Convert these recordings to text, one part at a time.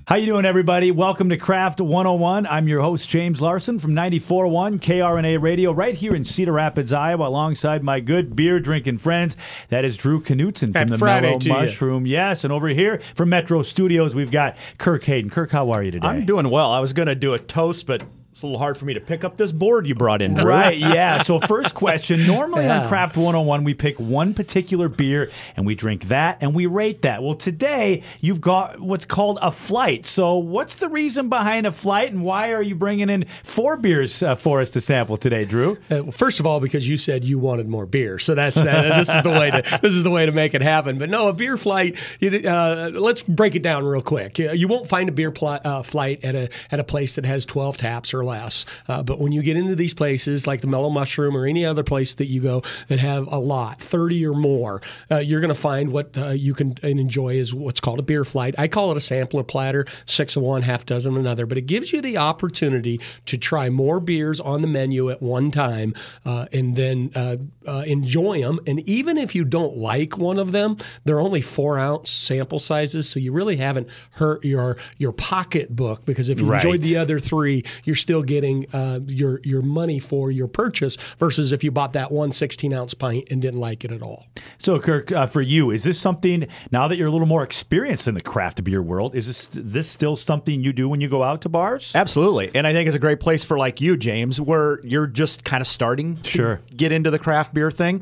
How you doing, everybody? Welcome to Craft 101. I'm your host, James Larson from 94.1 KRNA Radio, right here in Cedar Rapids, Iowa, alongside my good beer-drinking friends. That is Drew Knutson from the Mellow Mushroom. Yes, and over here from Metro Studios, we've got Kirk Hayden. Kirk, how are you today? I'm doing well. I was going to do a toast, but it's a little hard for me to pick up this board you brought in. Right, yeah. So first question, normally on Craft 101, we pick one particular beer, and we drink that, and we rate that. Well, today, you've got what's called a flight. So what's the reason behind a flight, and why are you bringing in 4 beers for us to sample today, Drew? Well, first of all, because you said you wanted more beer, so that's this is the way to make it happen. But no, a beer flight. Let's break it down real quick. You won't find a beer flight at a place that has 12 taps or less. But when you get into these places like the Mellow Mushroom or any other place that you go that have a lot, 30 or more, you're going to find what you can enjoy is what's called a beer flight. I call it a sampler platter, 6 of one, half dozen of another. But it gives you the opportunity to try more beers on the menu at one time and then enjoy them. And even if you don't like one of them, they're only 4-ounce sample sizes, so you really haven't hurt your pocketbook, because if you enjoyed the other 3, you're still getting your money for your purchase, versus if you bought that one 16-ounce pint and didn't like it at all. So, Kirk, for you, is this something, now that you're a little more experienced in the craft beer world, is this still something you do when you go out to bars? Absolutely. And I think it's a great place for like you, James, where you're just kind of starting to get into the craft beer thing.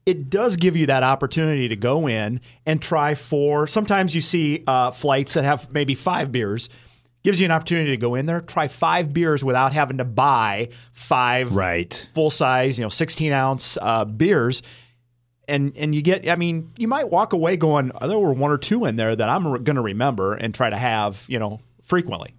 It does give you that opportunity to go in and try 4. Sometimes you see flights that have maybe 5 beers. Gives you an opportunity to go in there, try 5 beers without having to buy 5 full-size, 16-ounce beers. And you get, I mean, you might walk away going, there were 1 or 2 in there that I'm going to remember and try to have, frequently.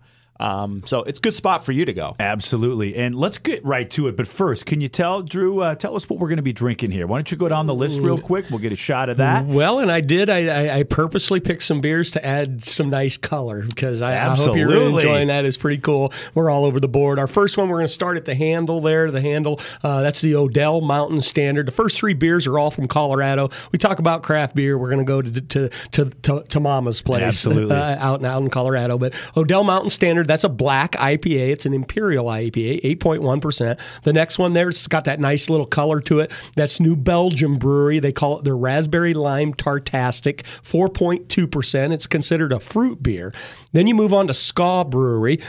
So it's a good spot for you to go. Absolutely. And let's get right to it. But first, can you tell, Drew, tell us what we're going to be drinking here. Why don't you go down the list real quick? We'll get a shot of that. Well, and I did. I purposely picked some beers to add some nice color, because I hope you're really enjoying that. It's pretty cool. We're all over the board. Our first one, we're going to start at the handle there. The handle, that's the Odell Mountain Standard. The first 3 beers are all from Colorado. We talk about craft beer. We're going to go to Mama's place. Absolutely. out in Colorado. But Odell Mountain Standard, that's a black IPA. It's an Imperial IPA, 8.1%. The next one there, it's got that nice little color to it. That's New Belgium Brewery. They call it their Raspberry Lime Tartastic, 4.2%. It's considered a fruit beer. Then you move on to Ska Brewery.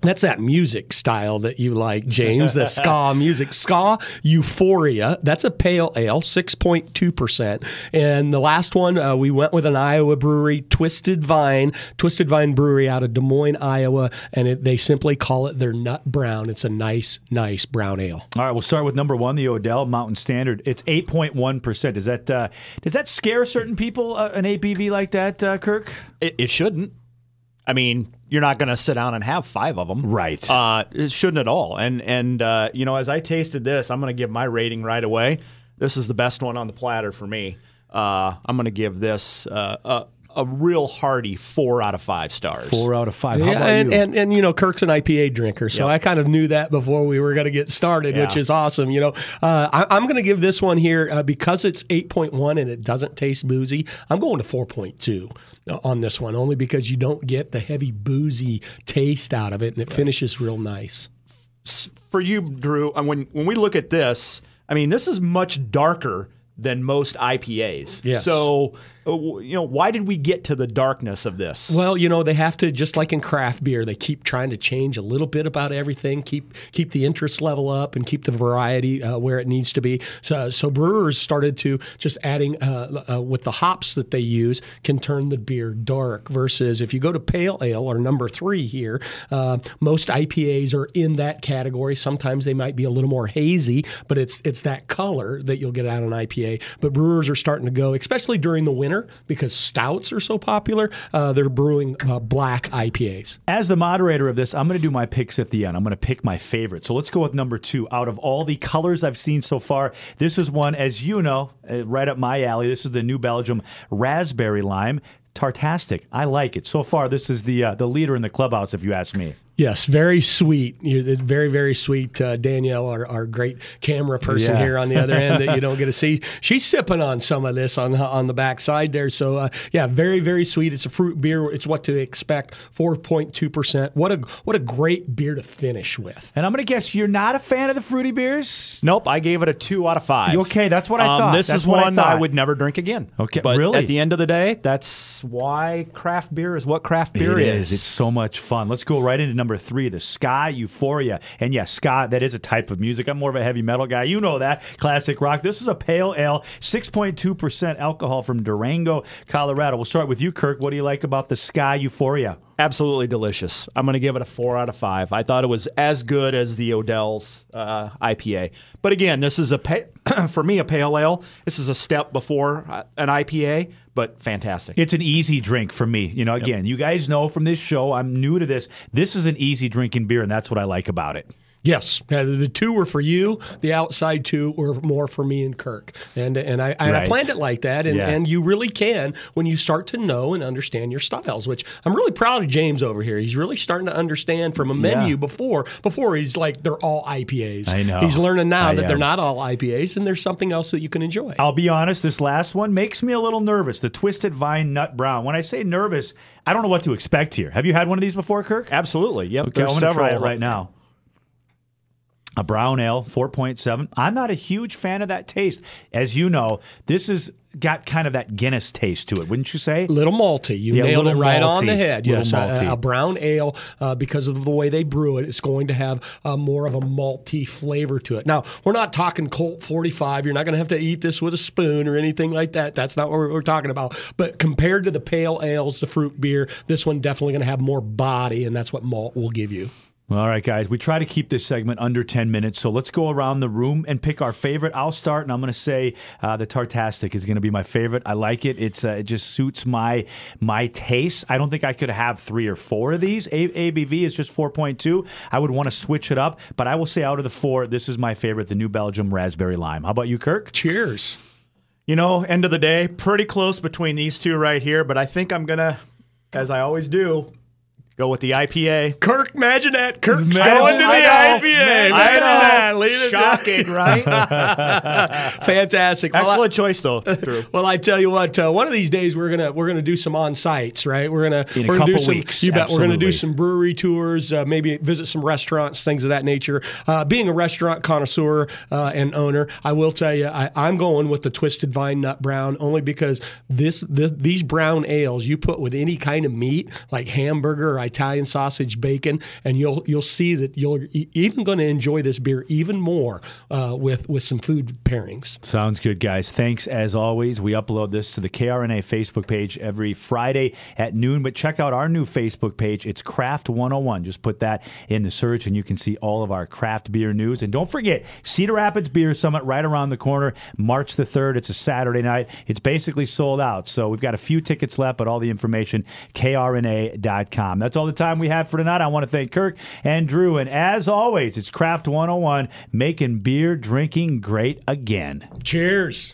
That's that music style that you like, James, the ska music. Ska Euphoria, that's a pale ale, 6.2%. And the last one, we went with an Iowa brewery, Twisted Vine Brewery out of Des Moines, Iowa, and they simply call it their Nut Brown. It's a nice brown ale. All right, we'll start with number 1, the Odell Mountain Standard. It's 8.1%. Does that scare certain people, an ABV like that, Kirk? It shouldn't. I mean, you're not going to sit down and have 5 of them. Right. It shouldn't at all. And as I tasted this, I'm going to give my rating right away. This is the best one on the platter for me. I'm going to give this a real hearty 4 out of 5 stars. 4 out of 5. How about you? And Kirk's an IPA drinker, so I kind of knew that before we were going to get started, which is awesome. I'm going to give this one here, because it's 8.1 and it doesn't taste boozy, I'm going to 4.2 on this one, only because you don't get the heavy boozy taste out of it, and it finishes real nice. For you, Drew, when we look at this, I mean, this is much darker than most IPAs. Yes. So, why did we get to the darkness of this? Well, they have to, just like in craft beer, they keep trying to change a little bit about everything, keep the interest level up, and keep the variety where it needs to be. So brewers started to just adding, with the hops that they use, can turn the beer dark, versus if you go to pale ale, or number 3 here, most IPAs are in that category. Sometimes they might be a little more hazy, but it's that color that you'll get out of an IPA. But brewers are starting to go, especially during the winter, because stouts are so popular, they're brewing black IPAs. As the moderator of this, I'm going to do my picks at the end. I'm going to pick my favorite. So let's go with number 2. Out of all the colors I've seen so far, this is one, as you know, right up my alley. This is the New Belgium Raspberry Lime Tartastic. I like it. So far, this is the leader in the clubhouse, if you ask me. Yes, very sweet. You're very, very sweet. Danielle, our great camera person here on the other end that you don't get to see. She's sipping on some of this on the backside there. So, very, very sweet. It's a fruit beer. It's what to expect, 4.2%. What a great beer to finish with. And I'm going to guess you're not a fan of the fruity beers? Nope, I gave it a 2 out of 5. Okay, that's what I thought. This is one that I would never drink again. Okay, but really? At the end of the day, that's why craft beer is what craft beer is. It's so much fun. Let's go right into number 3, the Ska Euphoria. And yes, ska, that is a type of music. I'm more of a heavy metal guy. You know that. Classic rock. This is a pale ale, 6.2% alcohol from Durango, Colorado. We'll start with you, Kirk. What do you like about the Ska Euphoria? Absolutely delicious. I'm going to give it a 4 out of 5. I thought it was as good as the Odell's IPA. But again, this is for me, a pale ale. This is a step before an IPA, but fantastic. It's an easy drink for me. You know, again, you guys know from this show, I'm new to this. This is an easy drinking beer, and that's what I like about it. Yes, the 2 were for you. The outside 2 were more for me and Kirk, and I planned it like that. And you really can when you start to know and understand your styles. Which I'm really proud of James over here. He's really starting to understand from a menu before he's like they're all IPAs. I know. He's learning now that they're not all IPAs, and there's something else that you can enjoy. I'll be honest. This last one makes me a little nervous. The Twisted Vine Nut Brown. When I say nervous, I don't know what to expect here. Have you had one of these before, Kirk? Absolutely. Yep. Okay, I'm going to try it right now. A brown ale, 4.7. I'm not a huge fan of that taste. As you know, this has got kind of that Guinness taste to it, wouldn't you say? Little malty. You nailed it right on the head. Yes, malty. A brown ale, because of the way they brew it, it's going to have more of a malty flavor to it. Now, we're not talking Colt 45. You're not going to have to eat this with a spoon or anything like that. That's not what we're talking about. But compared to the pale ales, the fruit beer, this one definitely going to have more body, and that's what malt will give you. All right, guys. We try to keep this segment under 10 minutes, so let's go around the room and pick our favorite. I'll start, and I'm going to say the Tartastic is going to be my favorite. I like it. It just suits my taste. I don't think I could have 3 or 4 of these. ABV is just 4.2. I would want to switch it up, but I will say out of the 4, this is my favorite, the New Belgium Raspberry Lime. How about you, Kirk? Cheers. You know, end of the day, pretty close between these 2 right here, but I think I'm going to, as I always do, go with the IPA. Kirk, imagine that. Kirk's going to the IPA. I know. Shocking, right? Fantastic. Excellent choice, though. Well, I tell you what, one of these days we're gonna do some on sites, right? We're gonna do some weeks. You bet. We're gonna do some brewery tours, maybe visit some restaurants, things of that nature. Being a restaurant connoisseur and owner, I will tell you, I'm going with the Twisted Vine Nut Brown only because these brown ales you put with any kind of meat like hamburger or Italian sausage, bacon, and you'll see that you're even going to enjoy this beer even more with some food pairings. Sounds good, guys. Thanks as always. We upload this to the KRNA Facebook page every Friday at noon, but check out our new Facebook page. It's Craft 101. Just put that in the search and you can see all of our craft beer news. And don't forget, Cedar Rapids Beer Summit right around the corner, March the 3rd. It's a Saturday night. It's basically sold out. So we've got a few tickets left, but all the information, krna.com. That's all the time we have for tonight. I want to thank Kirk and Drew. And as always, it's Craft 101, making beer drinking great again. Cheers.